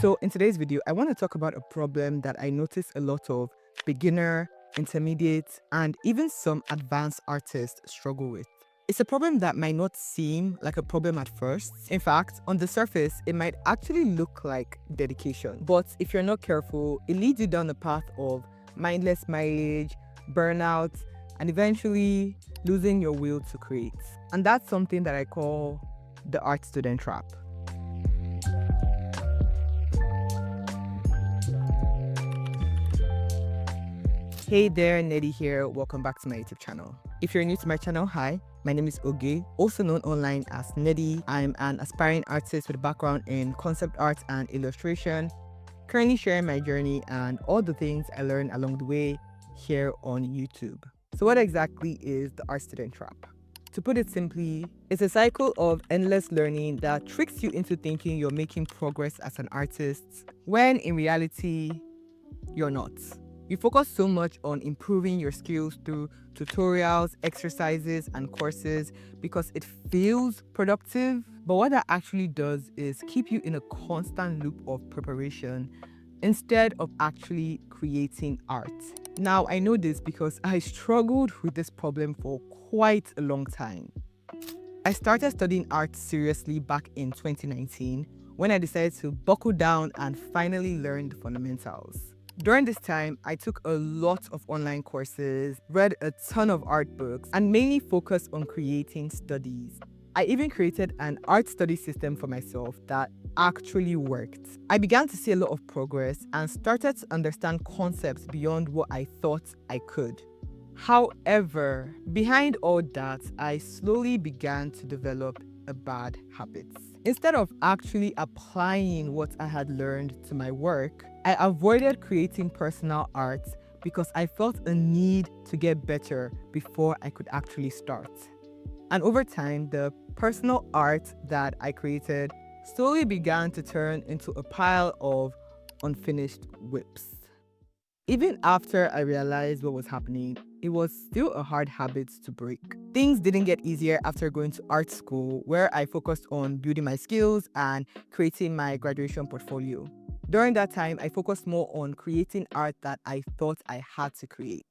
So in today's video, I want to talk about a problem that I notice a lot of beginner, intermediate, and even some advanced artists struggle with. It's a problem that might not seem like a problem at first. In fact, on the surface, it might actually look like dedication. But if you're not careful, it leads you down the path of mindless mileage, burnout, and eventually losing your will to create. And that's something that I call the art student trap. Hey there, Neddy here. Welcome back to my YouTube channel. If you're new to my channel, hi, my name is Oge, also known online as Neddy. I'm an aspiring artist with a background in concept art and illustration, currently sharing my journey and all the things I learned along the way here on YouTube. So what exactly is the art student trap? To put it simply, it's a cycle of endless learning that tricks you into thinking you're making progress as an artist, when in reality, you're not. You focus so much on improving your skills through tutorials, exercises, and courses because it feels productive. But what that actually does is keep you in a constant loop of preparation instead of actually creating art. Now, I know this because I struggled with this problem for quite a long time. I started studying art seriously back in 2019 when I decided to buckle down and finally learn the fundamentals. During this time, I took a lot of online courses, read a ton of art books, and mainly focused on creating studies. I even created an art study system for myself that actually worked. I began to see a lot of progress and started to understand concepts beyond what I thought I could. However, behind all that, I slowly began to develop a bad habit. Instead of actually applying what I had learned to my work, I avoided creating personal art because I felt a need to get better before I could actually start. And over time, the personal art that I created slowly began to turn into a pile of unfinished whips. Even after I realized what was happening, it was still a hard habit to break. Things didn't get easier after going to art school, where I focused on building my skills and creating my graduation portfolio. During that time, I focused more on creating art that I thought I had to create.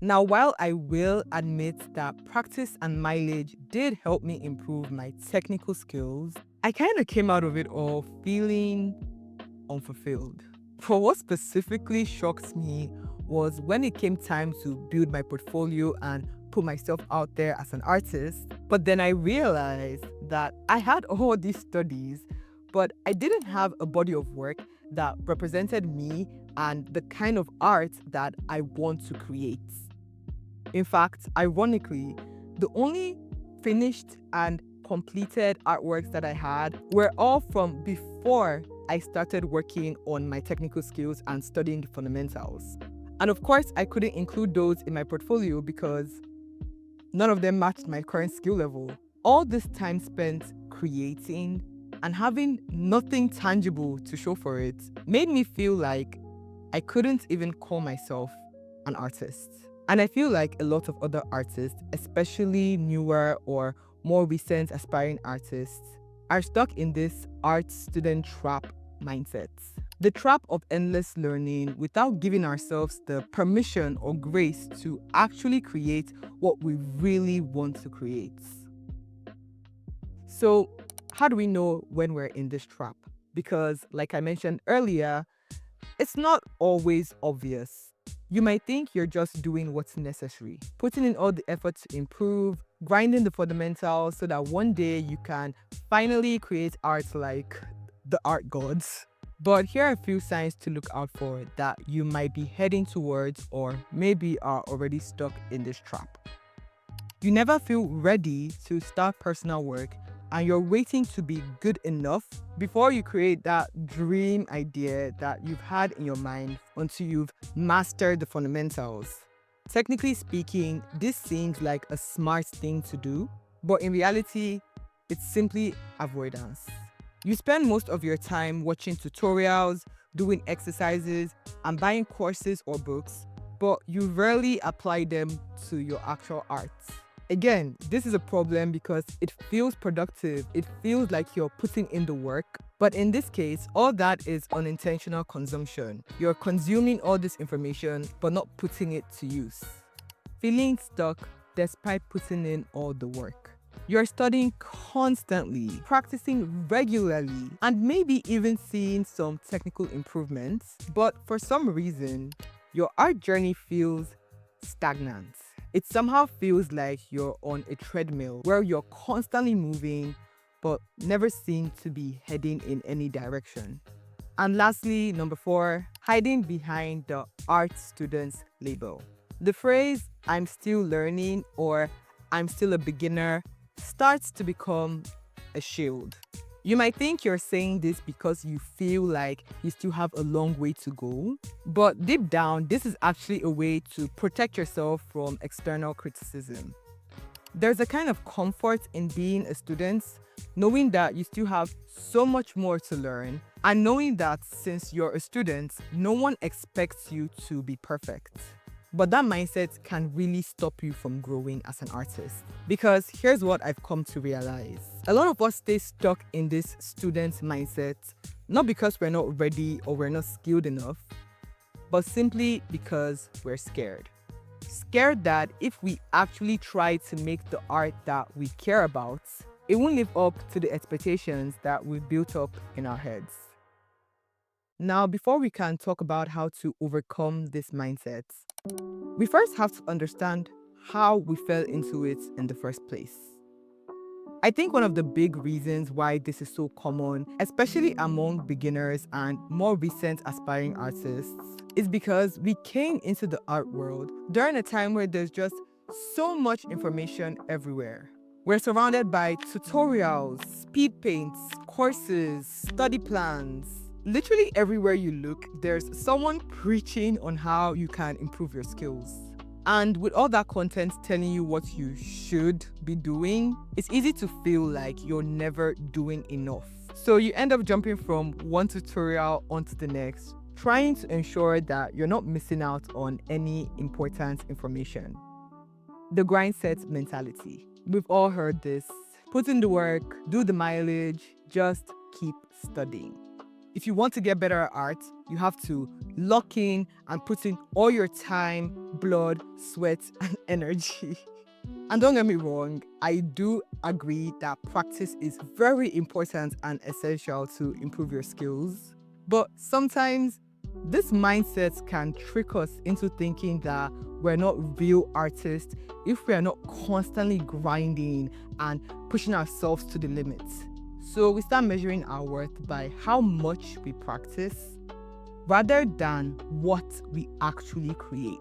Now, while I will admit that practice and mileage did help me improve my technical skills, I kind of came out of it all feeling unfulfilled. But what specifically shocked me was when it came time to build my portfolio and put myself out there as an artist. But then I realized that I had all these studies, but I didn't have a body of work that represented me and the kind of art that I want to create. In fact, ironically, the only finished and completed artworks that I had were all from before I started working on my technical skills and studying the fundamentals. And of course, I couldn't include those in my portfolio because none of them matched my current skill level. All this time spent creating and having nothing tangible to show for it made me feel like I couldn't even call myself an artist. And I feel like a lot of other artists, especially newer or more recent aspiring artists, are stuck in this art student trap mindset. The trap of endless learning without giving ourselves the permission or grace to actually create what we really want to create. So, how do we know when we're in this trap? Because, like I mentioned earlier, it's not always obvious. You might think you're just doing what's necessary, putting in all the effort to improve, grinding the fundamentals so that one day you can finally create art like the art gods. But here are a few signs to look out for that you might be heading towards or maybe are already stuck in this trap. You never feel ready to start personal work and you're waiting to be good enough before you create that dream idea that you've had in your mind until you've mastered the fundamentals. Technically speaking, this seems like a smart thing to do, but in reality, it's simply avoidance. You spend most of your time watching tutorials, doing exercises, and buying courses or books, but you rarely apply them to your actual art. Again, this is a problem because it feels productive. It feels like you're putting in the work, But in this case, all that is unintentional consumption. You're consuming all this information but not putting it to use. Feeling stuck despite putting in all the work. You're studying constantly, practicing regularly, and maybe even seeing some technical improvements, but for some reason, your art journey feels stagnant. It somehow feels like you're on a treadmill where you're constantly moving but never seem to be heading in any direction. And lastly, number 4, hiding behind the art student's label. The phrase, "I'm still learning" or "I'm still a beginner" starts to become a shield. You might think you're saying this because you feel like you still have a long way to go, but deep down, this is actually a way to protect yourself from external criticism. There's a kind of comfort in being a student, knowing that you still have so much more to learn, and knowing that since you're a student, no one expects you to be perfect. But that mindset can really stop you from growing as an artist. Because here's what I've come to realize. A lot of us stay stuck in this student mindset, not because we're not ready or we're not skilled enough, but simply because we're scared. Scared that if we actually try to make the art that we care about, it won't live up to the expectations that we've built up in our heads. Now, before we can talk about how to overcome this mindset, we first have to understand how we fell into it in the first place. I think one of the big reasons why this is so common, especially among beginners and more recent aspiring artists, is because we came into the art world during a time where there's just so much information everywhere. We're surrounded by tutorials, speed paints, courses, study plans. Literally everywhere you look, there's someone preaching on how you can improve your skills. And with all that content telling you what you should be doing, it's easy to feel like you're never doing enough. So you end up jumping from one tutorial onto the next, trying to ensure that you're not missing out on any important information. The grind set mentality. We've all heard this. Put in the work, do the mileage, just keep studying. If you want to get better at art, you have to lock in and put in all your time, blood, sweat, and energy. And don't get me wrong, I do agree that practice is very important and essential to improve your skills. But sometimes this mindset can trick us into thinking that we're not real artists if we are not constantly grinding and pushing ourselves to the limits. So we start measuring our worth by how much we practice rather than what we actually create.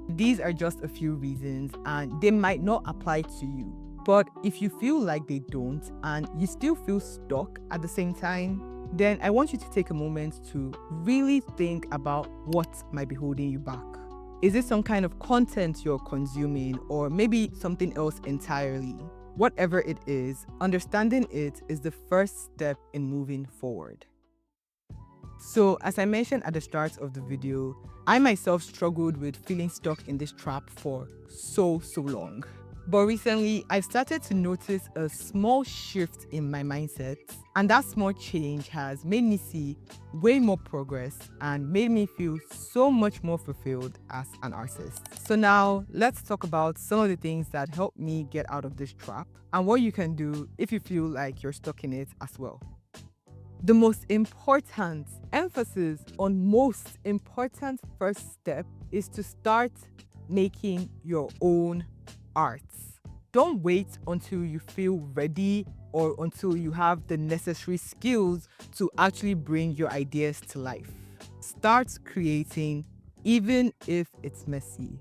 These are just a few reasons and they might not apply to you. But if you feel like they don't and you still feel stuck at the same time, then I want you to take a moment to really think about what might be holding you back. Is it some kind of content you're consuming or maybe something else entirely? Whatever it is, understanding it is the first step in moving forward. So, as I mentioned at the start of the video, I myself struggled with feeling stuck in this trap for so long. But recently, I've started to notice a small shift in my mindset, and that small change has made me see way more progress and made me feel so much more fulfilled as an artist. So now, let's talk about some of the things that helped me get out of this trap and what you can do if you feel like you're stuck in it as well. The most important, emphasis on most important first step is to start making your own art. Don't wait until you feel ready or until you have the necessary skills to actually bring your ideas to life. Start creating, even if it's messy.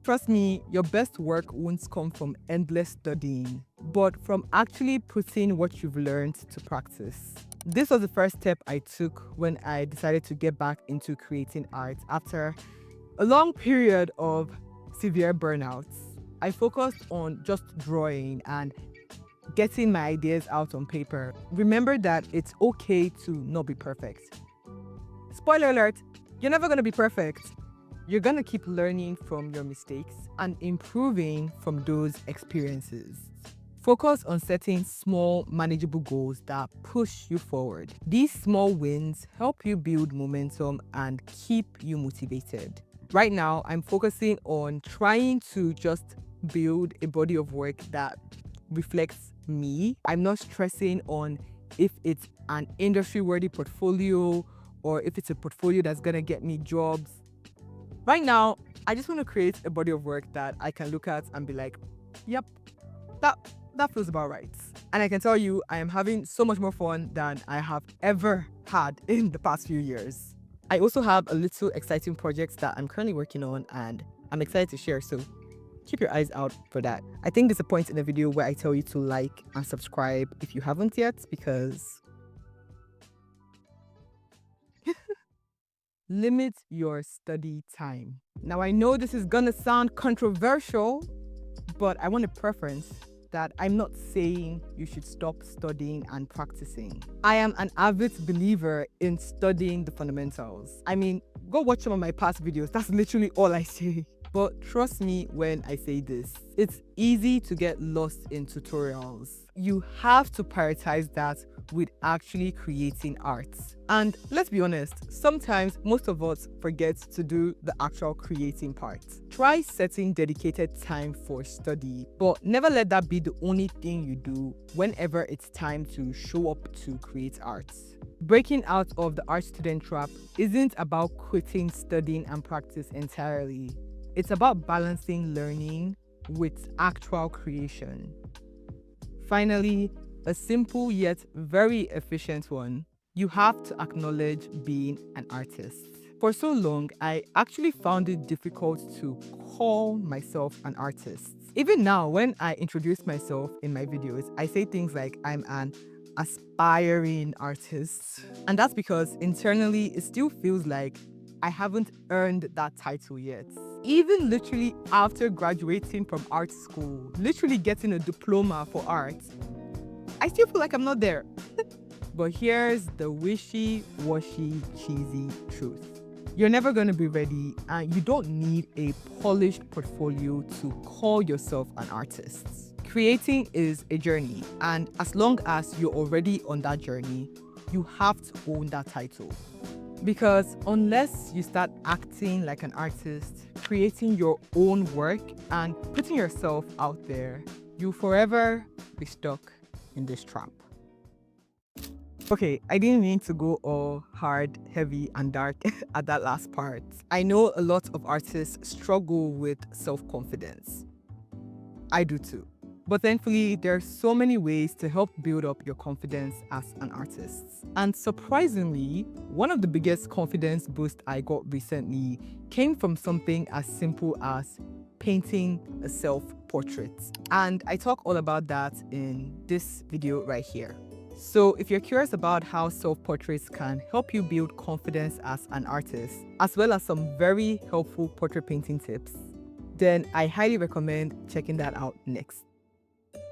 Trust me, your best work won't come from endless studying, but from actually putting what you've learned to practice. This was the first step I took when I decided to get back into creating art after a long period of severe burnout. I focused on just drawing and getting my ideas out on paper. Remember that it's okay to not be perfect. Spoiler alert, you're never going to be perfect. You're going to keep learning from your mistakes and improving from those experiences. Focus on setting small, manageable goals that push you forward. These small wins help you build momentum and keep you motivated. Right now, I'm focusing on trying to just build a body of work that reflects me. I'm not stressing on if it's an industry-worthy portfolio or if it's a portfolio that's gonna get me jobs. Right now, I just want to create a body of work that I can look at and be like, yep, that feels about right. And I can tell you, I am having so much more fun than I have ever had in the past few years. I also have a little exciting projects that I'm currently working on and I'm excited to share, so keep your eyes out for that. I think there's a point in the video where I tell you to like and subscribe if you haven't yet, because limit your study time. Now, I know this is gonna sound controversial, but I want a preference that I'm not saying you should stop studying and practicing. I am an avid believer in studying the fundamentals. I mean, go watch some of my past videos. That's literally all I say. But trust me when I say this, it's easy to get lost in tutorials. You have to prioritize that with actually creating art. And let's be honest, sometimes most of us forget to do the actual creating part. Try setting dedicated time for study, but never let that be the only thing you do whenever it's time to show up to create art. Breaking out of the art student trap isn't about quitting studying and practice entirely. It's about balancing learning with actual creation. Finally, a simple yet very efficient one. You have to acknowledge being an artist. For so long, I actually found it difficult to call myself an artist. Even now, when I introduce myself in my videos, I say things like I'm an aspiring artist. And that's because internally, it still feels like I haven't earned that title yet. Even literally after graduating from art school, literally getting a diploma for art, I still feel like I'm not there. But here's the wishy-washy, cheesy truth. You're never going to be ready, and you don't need a polished portfolio to call yourself an artist. Creating is a journey, and as long as you're already on that journey, you have to own that title. Because unless you start acting like an artist, creating your own work and putting yourself out there, you'll forever be stuck in this trap. Okay, I didn't mean to go all hard, heavy, and dark at that last part. I know a lot of artists struggle with self-confidence. I do too. But thankfully, there are so many ways to help build up your confidence as an artist. And surprisingly, one of the biggest confidence boosts I got recently came from something as simple as painting a self-portrait. And I talk all about that in this video right here. So if you're curious about how self-portraits can help you build confidence as an artist, as well as some very helpful portrait painting tips, then I highly recommend checking that out next.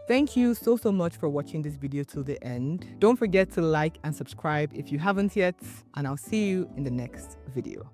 Thank you so much for watching this video till the end. Don't forget to like and subscribe if you haven't yet, and I'll see you in the next video.